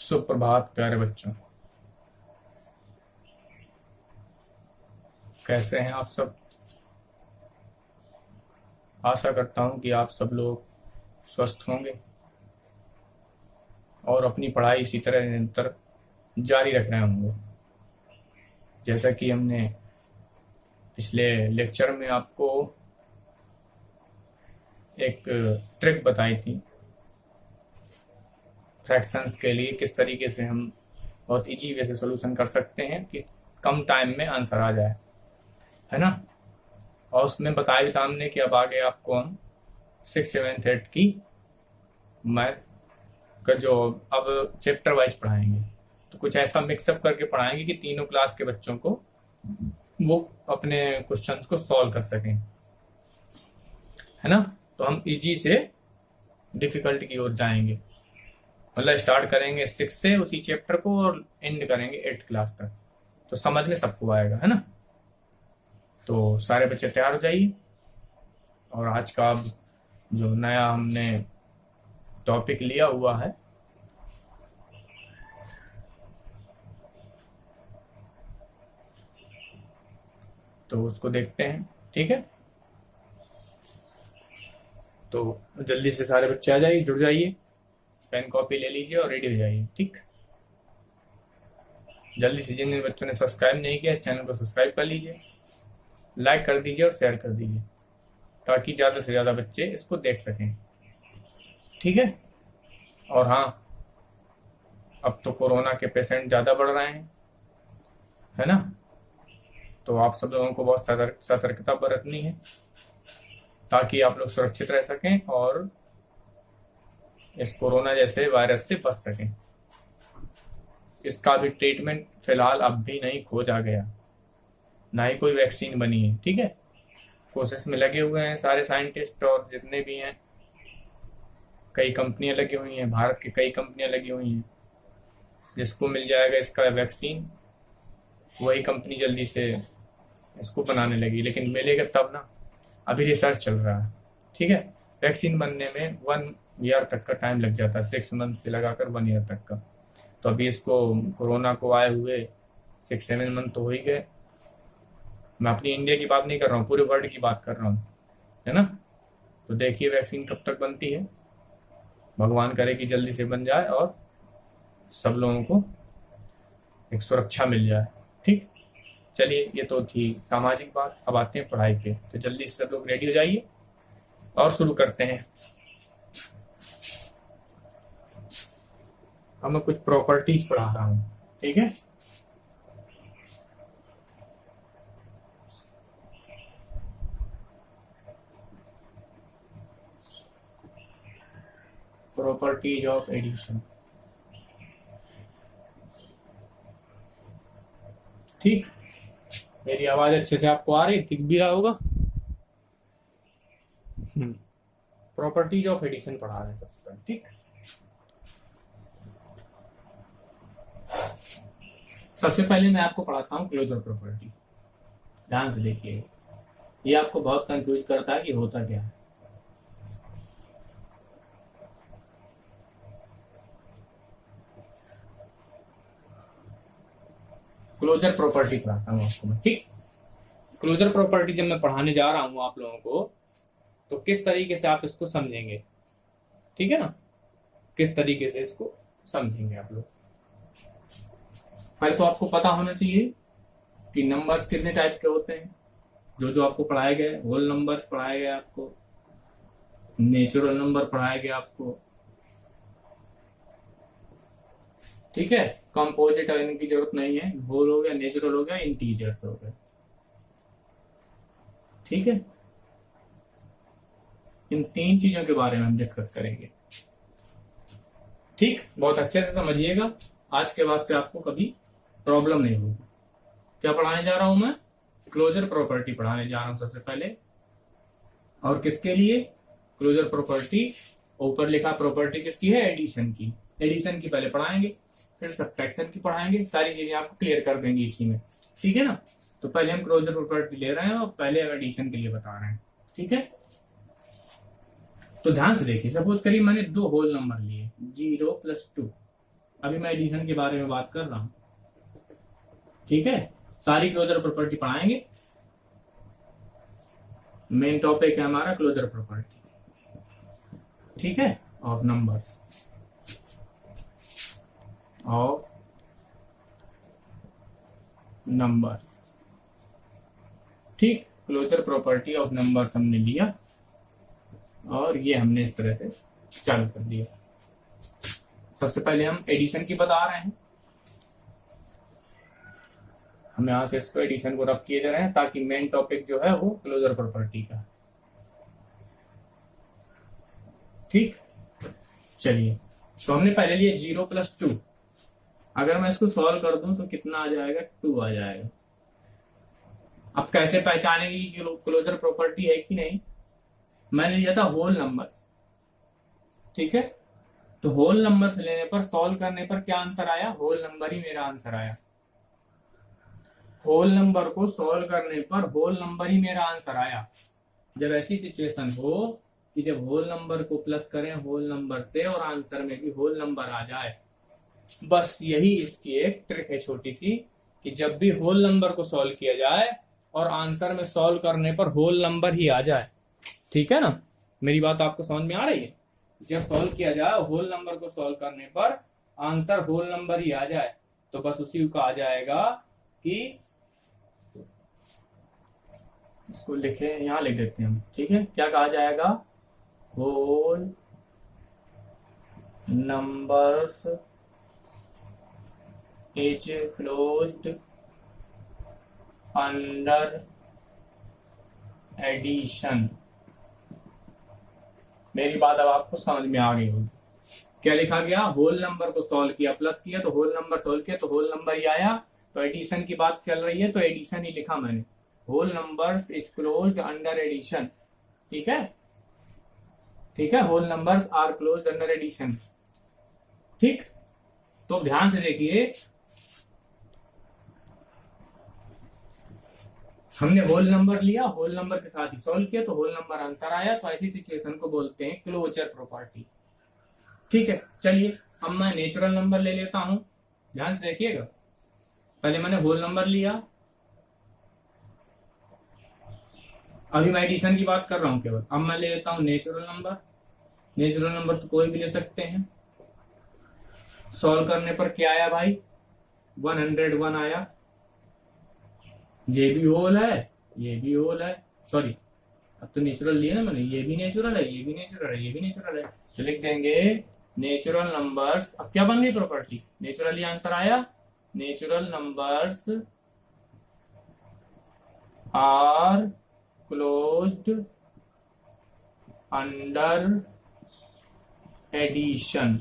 सुप्रभात प्यारे बच्चों। कैसे हैं आप सब। आशा करता हूं कि आप सब लोग स्वस्थ होंगे और अपनी पढ़ाई इसी तरह निरंतर जारी रख रहे होंगे। जैसा कि हमने पिछले लेक्चर में आपको एक ट्रिक बताई थी फ्रैक्शंस के लिए, किस तरीके से हम बहुत इजी वे से सोल्यूशन कर सकते हैं कि कम टाइम में आंसर आ जाए, है ना। और उसमें बताया भी था हमने कि अब आगे आपको हम 6, 7, 8 की मैथ का जो अब चैप्टर वाइज पढ़ाएंगे, तो कुछ ऐसा मिक्सअप करके पढ़ाएंगे कि तीनों क्लास के बच्चों को वो अपने क्वेश्चंस को सॉल्व कर सकें, है ना। तो हम इजी से डिफिकल्ट की ओर जाएंगे, मतलब स्टार्ट करेंगे 6 से उसी चैप्टर को और एंड करेंगे 8th क्लास तक, तो समझ में सबको आएगा, है ना। तो सारे बच्चे तैयार हो जाइए। और आज का अब जो नया हमने टॉपिक लिया हुआ है, तो उसको देखते हैं, ठीक है। तो जल्दी से सारे बच्चे आ जाइए, जुड़ जाइए, पेन कॉपी ले लीजिए और रेडी हो जाइए, ठीक। जल्दी से जिन बच्चों ने सब्सक्राइब नहीं किया इस चैनल को सब्सक्राइब कर लीजिए, लाइक कर दीजिए और शेयर कर दीजिए, ताकि ज़्यादा से ज़्यादा बच्चे इसको देख सकें, ठीक है। और हाँ, अब तो कोरोना के पेशेंट ज़्यादा बढ़ रहे हैं, है ना। तो आप सब लोगों को बहुत सतर्कता बरतनी है, ताकि आप लोग सुरक्षित रह सकें और इस कोरोना जैसे वायरस से बच सकें। इसका भी ट्रीटमेंट फिलहाल अब भी नहीं खोजा गया, ना ही कोई वैक्सीन बनी है, ठीक है। कोशिश में लगे हुए हैं सारे साइंटिस्ट और जितने भी हैं, कई कंपनियां लगी हुई हैं, भारत की कई कंपनियां लगी हुई हैं। जिसको मिल जाएगा इसका वैक्सीन, वही कंपनी जल्दी से इसको बनाने लगी, लेकिन मिलेगा तब ना। अभी रिसर्च चल रहा है, ठीक है। वैक्सीन बनने में 1 ईयर तक का टाइम लग जाता है, 6 मंथ से लगाकर 1 ईयर तक का। तो अभी इसको कोरोना को आए हुए 6-7 मंथ तो हो ही गए। मैं अपनी इंडिया की बात नहीं कर रहा हूँ, पूरे वर्ल्ड की बात कर रहा हूँ, है ना। तो देखिए वैक्सीन कब तक बनती है, भगवान करे कि जल्दी से बन जाए और सब लोगों को एक सुरक्षा मिल जाए, ठीक। चलिए, ये तो थी सामाजिक बात, अब आते हैं पढ़ाई पे। तो जल्दी से सब लोग रेडी हो जाइए और शुरू करते हैं। अब मैं कुछ प्रॉपर्टीज पढ़ा रहा हूँ, ठीक है। प्रॉपर्टीज ऑफ एडिशन, ठीक। मेरी आवाज अच्छे से आपको आ रही, दिख भी रहा होगा। प्रॉपर्टीज ऑफ एडिशन पढ़ा रहे हैं सबसे पहले, ठीक। सबसे पहले मैं आपको पढ़ाता हूँ क्लोजर प्रॉपर्टी। ध्यान से देखिए, ये आपको बहुत कंफ्यूज करता है कि होता क्या है। क्लोजर प्रॉपर्टी पढ़ाता हूँ आपको मैं, ठीक। क्लोजर प्रॉपर्टी जब मैं पढ़ाने जा रहा हूँ आप लोगों को, तो किस तरीके से आप इसको समझेंगे, ठीक है ना। किस तरीके से इसको समझेंगे आप लोग। पहले तो आपको पता होना चाहिए कि नंबर्स कितने टाइप के होते हैं। जो जो आपको पढ़ाए गए, होल नंबर्स पढ़ाए गए आपको, नेचुरल नंबर पढ़ाए गए आपको, ठीक है। कंपोजिट आने की जरूरत नहीं है, होल हो गया, नेचुरल हो गया, इंटीजर्स हो गए, ठीक है। इन 3 चीजों के बारे में हम डिस्कस करेंगे, ठीक। बहुत अच्छे से समझिएगा, आज के बाद से आपको कभी प्रॉब्लम नहीं होगी। क्या पढ़ाने जा रहा हूं मैं, क्लोजर प्रॉपर्टी पढ़ाने जा रहा हूं सबसे पहले। और किसके लिए क्लोजर प्रॉपर्टी, ऊपर लिखा प्रॉपर्टी किसकी है, एडिशन की। एडिशन की पहले पढ़ाएंगे, फिर सब्ट्रैक्शन की पढ़ाएंगे, सारी चीजें आपको क्लियर कर देंगे इसी में, ठीक है ना। तो पहले हम क्लोजर प्रॉपर्टी ले रहे हैं और पहले हम एडिशन के लिए बता रहे हैं, ठीक है। तो ध्यान से देखिए, सपोज करिए मैंने 2 होल नंबर लिए, 0 + 2। अभी मैं एडिशन के बारे में बात कर रहा हूं, ठीक है। सारी क्लोजर प्रॉपर्टी पढ़ाएंगे। मेन टॉपिक है हमारा क्लोजर प्रॉपर्टी, ठीक है, ऑफ नंबर्स, ऑफ नंबर्स, ठीक। क्लोजर प्रॉपर्टी ऑफ नंबर्स हमने लिया और ये हमने इस तरह से चालू कर दिया। सबसे पहले हम एडिशन की बता रहे हैं, हम यहां से इसको एडिशन को रब किए जा रहे हैं ताकि मेन टॉपिक जो है वो क्लोजर प्रॉपर्टी का, ठीक। चलिए, तो हमने पहले लिए 0+2, अगर मैं इसको सॉल्व कर दूं तो कितना आ जाएगा, 2 आ जाएगा। अब कैसे पहचानेंगे कि क्लोजर प्रॉपर्टी है कि नहीं, मैंने लिया था होल नंबर्स, ठीक है। तो होल नंबर्स लेने पर, सॉल्व करने पर क्या आंसर आया, होल नंबर ही मेरा आंसर आया। होल नंबर को सॉल्व करने पर होल नंबर ही मेरा आंसर आया। जब ऐसी सिचुएशन हो कि जब होल नंबर को प्लस करें होल नंबर से और आंसर में भी होल नंबर आ जाए, बस यही इसकी एक ट्रिक है छोटी सी, कि जब भी होल नंबर को सॉल्व किया जाए और आंसर में सॉल्व करने पर होल नंबर ही आ जाए, ठीक है ना। मेरी बात आपको समझ में आ रही है। जब सॉल्व किया जाए होल नंबर को सॉल्व करने पर आंसर होल नंबर ही आ जाए, तो बस उसी का आ जाएगा कि, इसको लिखे, यहां लिख देते हैं हम, ठीक है। क्या कहा जाएगा, whole numbers is closed under addition. मेरी बात अब आपको समझ में आ गई होगी। क्या लिखा गया, होल नंबर को सॉल्व किया, प्लस किया तो होल नंबर, सॉल्व किया तो होल नंबर ही आया। तो एडिशन की बात चल रही है तो एडिशन ही लिखा मैंने, whole numbers is closed under addition, ठीक है, ठीक है। Whole numbers are closed under addition, ठीक। तो ध्यान से देखिए, हमने होल नंबर लिया, होल नंबर के साथ ही सॉल्व किया तो होल नंबर आंसर आया। तो ऐसी सिचुएशन को बोलते हैं क्लोजर प्रॉपर्टी, ठीक है। चलिए, अब मैं नेचुरल नंबर ले लेता हूं, ध्यान से देखिएगा। पहले मैंने होल नंबर लिया, अभी मैं एडिशन की बात कर रहा हूं केवल। अब मैं ले लेता हूं नेचुरल नंबर। नेचुरल नंबर तो कोई भी ले सकते हैं। सॉल्व करने पर क्या आया भाई, 101 आया। ये भी होल है, ये भी होल है, सॉरी अब तो नेचुरल लिया ना मैंने, ये भी नेचुरल है, ये भी नेचुरल है, ये भी नेचुरल है। तो लिख देंगे नेचुरल नंबर्स, अब क्या बन गई प्रॉपर्टी, नेचुरली आंसर आया। Natural numbers are closed under addition.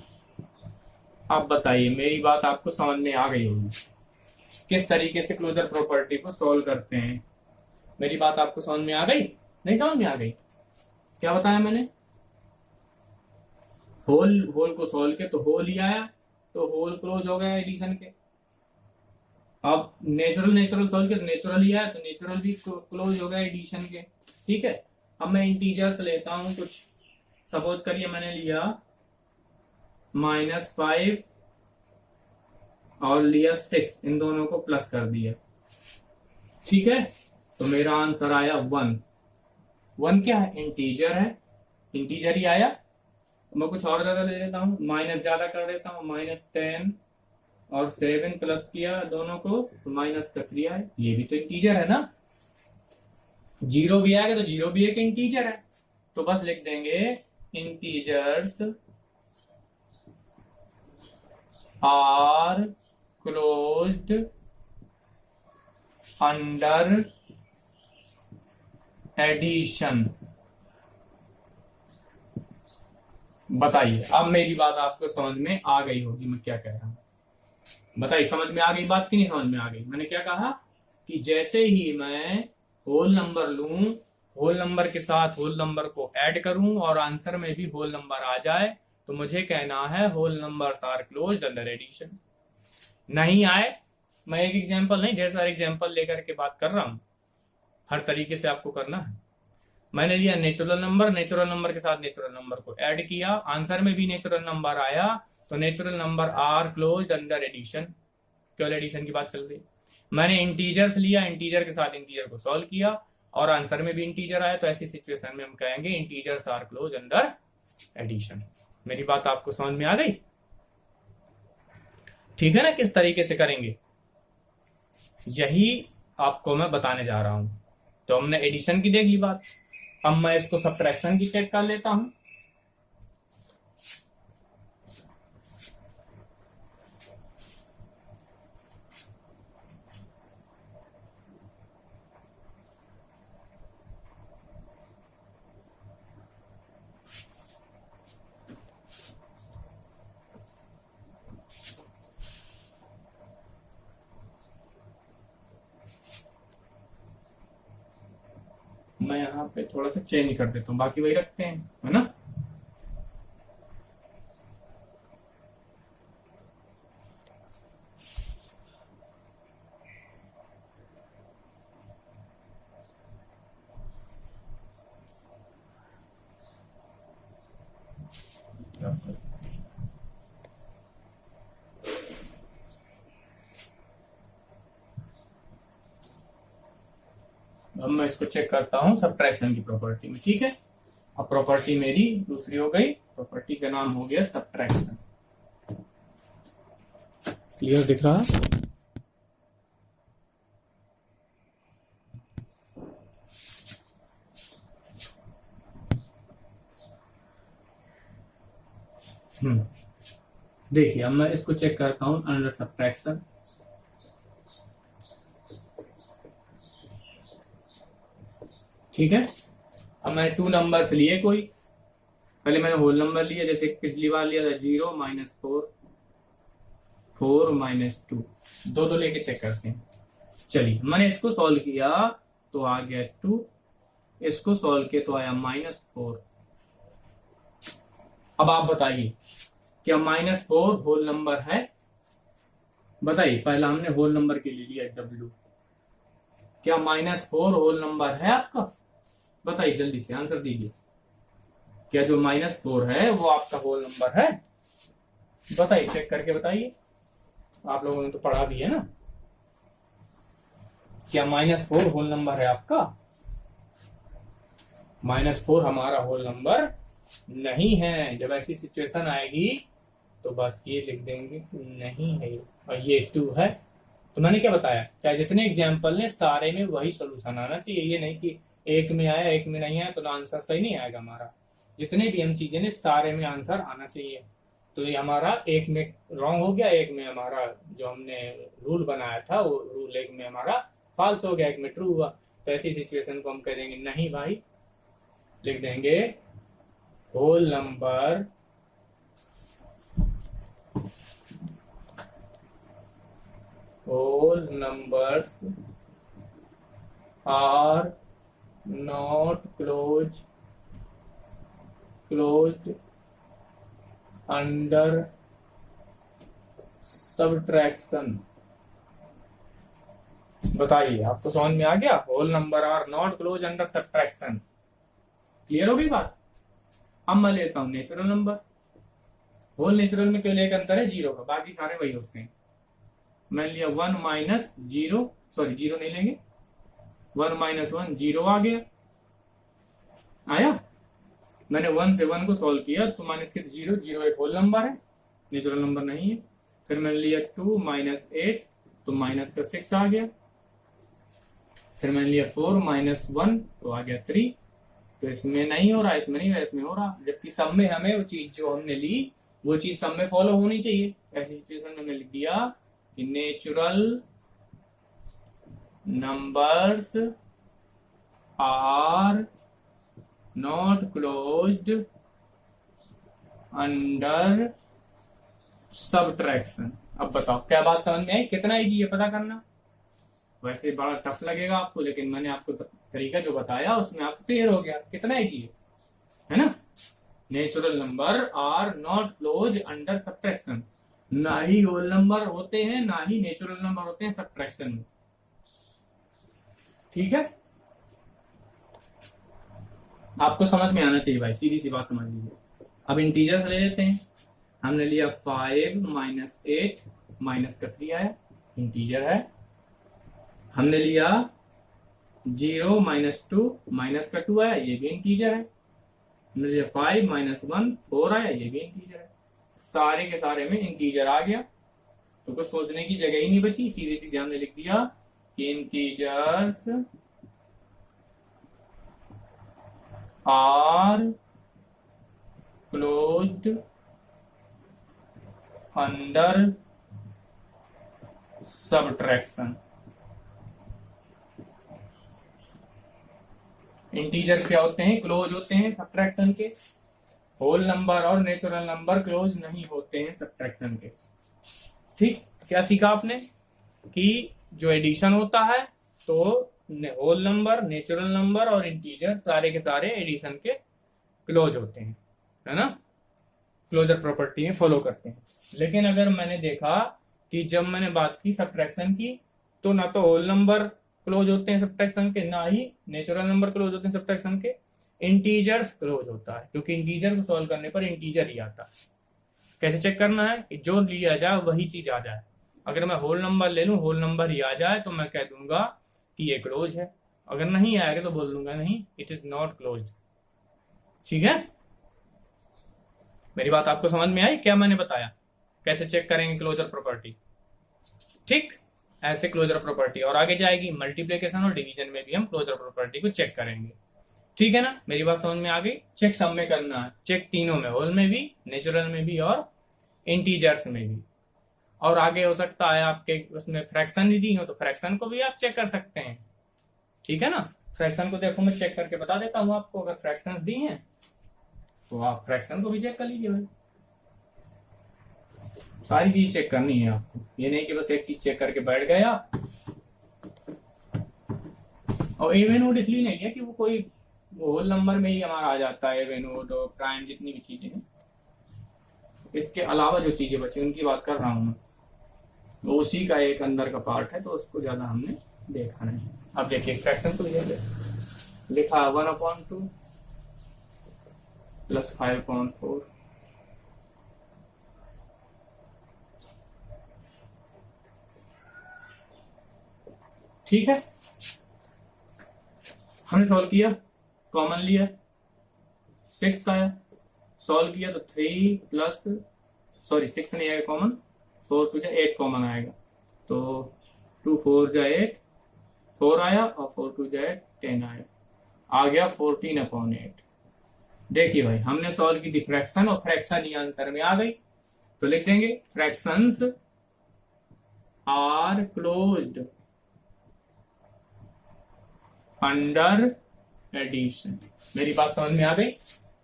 अब बताइए, मेरी बात आपको समझ में आ गई होगी किस तरीके से क्लोजर प्रॉपर्टी को सॉल्व करते हैं। मेरी बात आपको समझ में आ गई, नहीं समझ में आ गई? क्या बताया मैंने, होल को सॉल्व किया तो होल ही आया, तो होल क्लोज हो गया एडिशन के। अब नेचुरल सॉल्व किया तो नेचुरल ही आया, तो नेचुरल भी क्लोज हो गया एडिशन के, ठीक है। अब मैं इंटीजर्स लेता हूं कुछ, सपोज करिए मैंने लिया -5 और लिया 6, इन दोनों को प्लस कर दिया, ठीक है। तो मेरा आंसर आया 1। 1 क्या है, इंटीजर है, इंटीजर ही आया। मैं कुछ और ज्यादा ले लेता हूं, माइनस ज्यादा कर देता हूं, -10 और 7 प्लस किया दोनों को तो -3 है, ये भी तो इंटीजर है ना। 0 भी आएगा तो 0 भी एक इंटीजर है, तो बस लिख देंगे integers are closed under addition. बताइए, अब मेरी बात आपको समझ में आ गई होगी मैं क्या कह रहा हूं। बताइए, समझ में आ गई बात कि नहीं समझ में आ गई? मैंने क्या कहा कि जैसे ही मैं होल नंबर लूं, होल नंबर के साथ होल नंबर को ऐड करूं और आंसर में भी होल नंबर आ जाए, तो मुझे कहना है whole numbers are closed under addition. नहीं आए, मैं एक एग्जांपल नहीं ढेर सारे एग्जांपल लेकर के बात कर रहा हूं, हर तरीके से आपको करना है। मैंने लिया नेचुरल नंबर के साथ नेचुरल नंबर को ऐड किया, आंसर में भी नेचुरल नंबर आया, तो natural number are closed under addition, केवल एडिशन की बात चल रही। मैंने इंटीजर्स लिया, इंटीजर के साथ इंटीजर को सॉल्व किया और आंसर में भी इंटीजर आया, तो ऐसी सिचुएशन में हम कहेंगे integers are close under addition. मेरी बात आपको समझ में आ गई? ठीक है ना, किस तरीके से करेंगे यही आपको मैं बताने जा रहा हूं। तो हमने एडिशन की देख ली बात, अब मैं इसको सब्ट्रैक्शन की चेक कर लेता हूं। मैं यहाँ पे थोड़ा सा चेंज कर देता हूँ, बाकी वही रखते हैं, है ना। अब मैं इसको चेक करता हूं सब्ट्रैक्शन की प्रॉपर्टी में, ठीक है। अब प्रॉपर्टी मेरी दूसरी हो गई, प्रॉपर्टी का नाम हो गया सब्ट्रैक्शन। क्लियर दिख रहा है? देखिए अब मैं इसको चेक करता हूं अंडर सब्ट्रैक्शन। ठीक है, अब मैंने टू नंबर्स लिए, कोई पहले मैंने होल नंबर लिया, जैसे पिछली बार लिया था 0 -4 4 -2, दो लेके चेक करते हैं। चलिए मैंने इसको सॉल्व किया तो आ गया 2, इसको सॉल्व किया तो आया -4। अब आप बताइए क्या -4 होल नंबर है? बताइए, पहला हमने होल नंबर के लिए लिया W, क्या -4 होल नंबर है आपका? बताइए जल्दी से आंसर दीजिए, क्या जो -4 है वो आपका होल नंबर है? बताइए, चेक करके बताइए, आप लोगों ने तो पढ़ा भी है ना। क्या -4 होल नंबर है आपका? -4 हमारा होल नंबर नहीं है। जब ऐसी सिचुएशन आएगी तो बस ये लिख देंगे नहीं है, और ये 2 है। तो मैंने क्या बताया, चाहे जितने एग्जाम्पल ने सारे में वही सोल्यूशन आना चाहिए, ये नहीं कि एक में आया एक में नहीं आया तो आंसर सही नहीं आएगा हमारा। जितने भी हम चीजें ने सारे में आंसर आना चाहिए। तो ये हमारा एक में रॉन्ग हो गया, एक में हमारा जो हमने रूल बनाया था वो रूल एक में हमारा फॉल्स हो गया, एक में ट्रू हुआ। तो ऐसी सिचुएशन को हम कह देंगे नहीं भाई, लिख देंगे whole number whole numbers are not closed under subtraction। बताइए, आपको समझ में आ गया? Whole number are not close under subtraction. Clear हो गई बात? अब मैं लेता हूं नेचुरल नंबर। होल नेचुरल में केवल एक अंतर है 0 का, बाकी सारे वही होते हैं। मैंने लिया 1 -0, सॉरी 0 नहीं लेंगे, 1 -1 0 आ गया, आया। मैंने 1 से 1 को सॉल्व किया तो -0 0 एक होल नंबर है, नेचुरल नंबर नहीं है। फिर मैंने लिया 2 -8 तो -6 आ गया। फिर मैंने लिया 4 -1 तो आ गया 3। तो इसमें नहीं हो रहा, इसमें नहीं हो रहा, इसमें हो रहा, जबकि सब में हमें वो चीज जो हमने ली वो चीज सब में फॉलो होनी चाहिए। ऐसी सिचुएशन में मैंने लिख दिया कि natural numbers are not closed under subtraction. अब बताओ क्या बात समझ में आई? कितना इजी है पता करना? वैसे बड़ा टफ लगेगा आपको, लेकिन मैंने आपको तरीका जो बताया उसमें आपको क्लियर हो गया कितना इजी है ना। Natural number are not close under subtraction, ना ही होल नंबर होते हैं ना ही नेचुरल नंबर होते हैं सब्ट्रैक्शन में। ठीक है, आपको समझ में आना चाहिए भाई, सीधी सी बात समझ लीजिए। अब इंटीजर ले लेते हैं। हमने लिया 5 माइनस 8 माइनस का 3 आया, इंटीजर है। हमने लिया 0 माइनस 2 माइनस का 2 आया, ये भी इंटीजर है। हमने लिया 5 माइनस 1 4 आया, ये भी इंटीजर है। सारे के सारे में इंटीजर आ गया, तो कुछ सोचने की जगह ही नहीं बची, सीधे सीधे हमने लिख दिया कि integers are closed under subtraction. Integer क्या होते हैं? क्लोज होते हैं सबट्रैक्शन के। होल नंबर और नेचुरल नंबर क्लोज नहीं होते हैं सबट्रैक्शन के। ठीक, क्या सीखा आपने कि जो एडिशन होता है तो होल नंबर, नेचुरल नंबर और इंटीजर सारे के सारे एडिशन के क्लोज होते हैं, है ना, क्लोजर प्रॉपर्टी में फॉलो करते हैं। लेकिन अगर मैंने देखा कि जब मैंने बात की सबट्रैक्शन की, तो ना तो होल नंबर क्लोज होते हैं सबट्रैक्शन के, ना ही नेचुरल नंबर क्लोज होते हैं सबट्रैक्शन के, इंटीजर्स क्लोज होता है, क्योंकि इंटीजर को सॉल्व करने पर इंटीजर ही आता है। कैसे चेक करना है कि जो लिया जाए वही चीज आ जाए। अगर मैं होल नंबर ले लूं, होल नंबर ही आ जाए, तो मैं कह दूंगा कि ये क्लोज है। अगर नहीं आएगा तो बोल दूंगा नहीं, इट इज नॉट क्लोज। ठीक है, मेरी बात आपको समझ में आई? क्या मैंने बताया कैसे चेक करेंगे क्लोजर प्रॉपर्टी? ठीक, ऐसे क्लोजर प्रॉपर्टी और आगे जाएगी। मल्टीप्लिकेशन और डिवीजन में भी हम क्लोजर प्रॉपर्टी को चेक करेंगे। ठीक है ना, मेरी बात समझ में आ गई? चेक सब में करना है, चेक तीनों में, होल में भी, नेचुरल में भी और इंटीजर्स में भी। और आगे हो सकता है आपके उसमें फ्रैक्शन दी हो तो फ्रैक्शन को भी आप चेक कर सकते हैं। ठीक है ना, फ्रैक्शन को देखो मैं चेक करके बता देता हूं आपको। अगर फ्रैक्शंस दी हैं तो आप फ्रैक्शन को भी चेक कर लीजिए भाई। सारी चीज चेक करनी है आपको, ये नहीं कि बस एक चीज चेक करके बैठ गए आप। और इवन इसलिए नहीं है कि वो कोई होल नंबर में ही हमारा आ जाता है, इवन और प्राइम जितनी भी चीजें हैं। इसके अलावा जो चीजें बची उनकी बात कर रहा हूं मैं, वो उसी का एक अंदर का पार्ट है, तो उसको ज्यादा हमने देखा नहीं। अब देखिए फ्रैक्शन को लिखा 1/2 प्लस 5/4। ठीक है, हमने सॉल्व किया, कॉमन लिया, 6 आया। सॉल्व किया तो 3 प्लस, सॉरी 6 नहीं आएगा कॉमन, 4 2 8 कॉमन आएगा, तो 2 4 8 4 आया और 4 2 10 आया, आ गया 14/8। देखिए भाई, हमने सॉल्व की थी फ्रैक्शन और फ्रैक्शन ही आंसर में आ गई, तो लिख देंगे fractions are closed under addition. मेरी बात समझ में आ गई?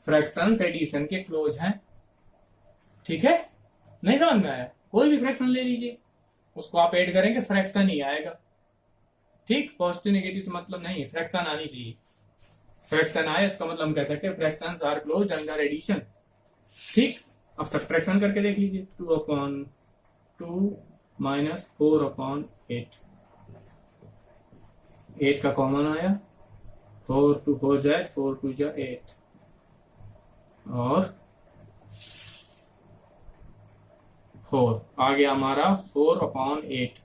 फ्रैक्शंस एडिशन के क्लोज हैं। ठीक है, नहीं समझ में आया? कोई भी फ्रैक्शन ले लीजिए, उसको आप ऐड करेंगे फ्रैक्शन ही आएगा। ठीक, पॉजिटिव नेगेटिव से मतलब नहीं, फ्रैक्शन आनी चाहिए। फ्रैक्शन आए इसका मतलब हम कह सकते हैं fractions are close under addition. ठीक, अब सब्ट्रैक्शन करके देख लीजिए, 2/2 माइनस 4/8, 8 का कॉमन आया, 4 2 4 4 2 8 और 4 आ गया हमारा 4/8।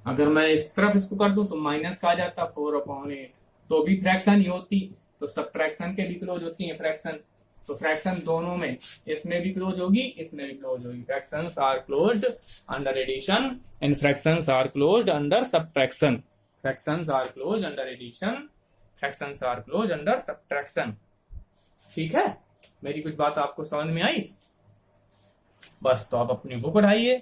अगर मैं इस तरफ इसको कर दूं तो माइनस का आ जाता 4/8, तो भी फ्रैक्शन ही होती, तो सब्ट्रैक्शन के भी क्लोज होती है फ्रैक्शन, तो फ्रैक्शन दोनों में, इसमें भी क्लोज होगी, इसमें भी क्लोज होगी। Fractions are closed under addition and fractions are closed under subtraction. Fractions are closed under addition, fractions are closed under subtraction. ठीक है, मेरी कुछ बात आपको समझ में आई? बस, तो आप अपनी बुक उठाइए,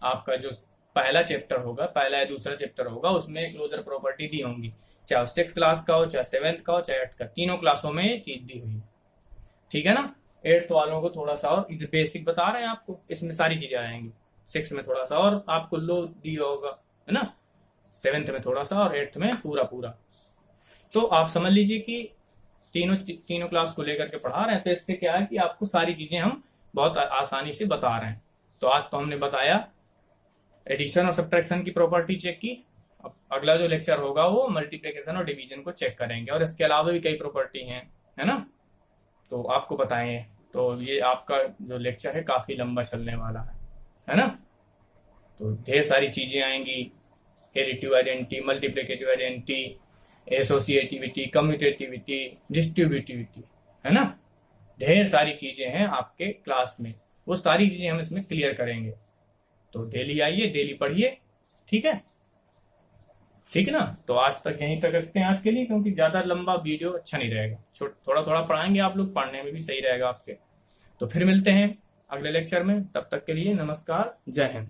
आपका जो पहला चैप्टर होगा, पहला या दूसरा चैप्टर होगा, उसमें क्लोजर प्रॉपर्टी दी होंगी, चाहे 6th क्लास का हो, चाहे 7th का हो, चाहे 8th का, तीनों क्लासों में ये चीज दी हुई है। ठीक है ना, 8th वालों को थोड़ा सा और बेसिक बता रहे हैं आपको, इसमें सारी चीजें आ जाएंगी। 6th में थोड़ा सा और आपको लो दिया होगा, है ना, 7th में थोड़ा सा और 8th में पूरा पूरा। तो आप समझ लीजिए कि तीनों क्लास को लेकर के पढ़ा रहे हैं, तो इससे क्या है कि आपको सारी चीजें हम बहुत आसानी से बता रहे हैं। तो आज तो हमने बताया एडिशन और सब्ट्रैक्शन की प्रॉपर्टी चेक की। अब अगला जो लेक्चर होगा वो मल्टीप्लिकेशन और डिवीजन को चेक करेंगे, और इसके अलावा भी कई प्रॉपर्टी हैं, है ना। तो आपको बताएं, तो ये आपका जो लेक्चर है काफी लंबा चलने वाला है ना। तो ढेर सारी चीजें आएंगी, additive identity, multiplicative identity, associativity, commutativity, distributivity, है ना। ढेर सारी चीजें हैं आपके क्लास में, वो सारी चीजें हम इसमें क्लियर करेंगे। तो डेली आइए, डेली पढ़िए, ठीक है। ठीक है ना। तो आज तक यहीं तक रखते हैं आज के लिए, क्योंकि ज्यादा लंबा वीडियो अच्छा नहीं रहेगा। थोड़ा थोड़ा पढ़ाएंगे, आप लोग पढ़ने में भी सही रहेगा आपके। तो फिर मिलते हैं अगले लेक्चर में, तब तक के लिए नमस्कार, जय हिंद।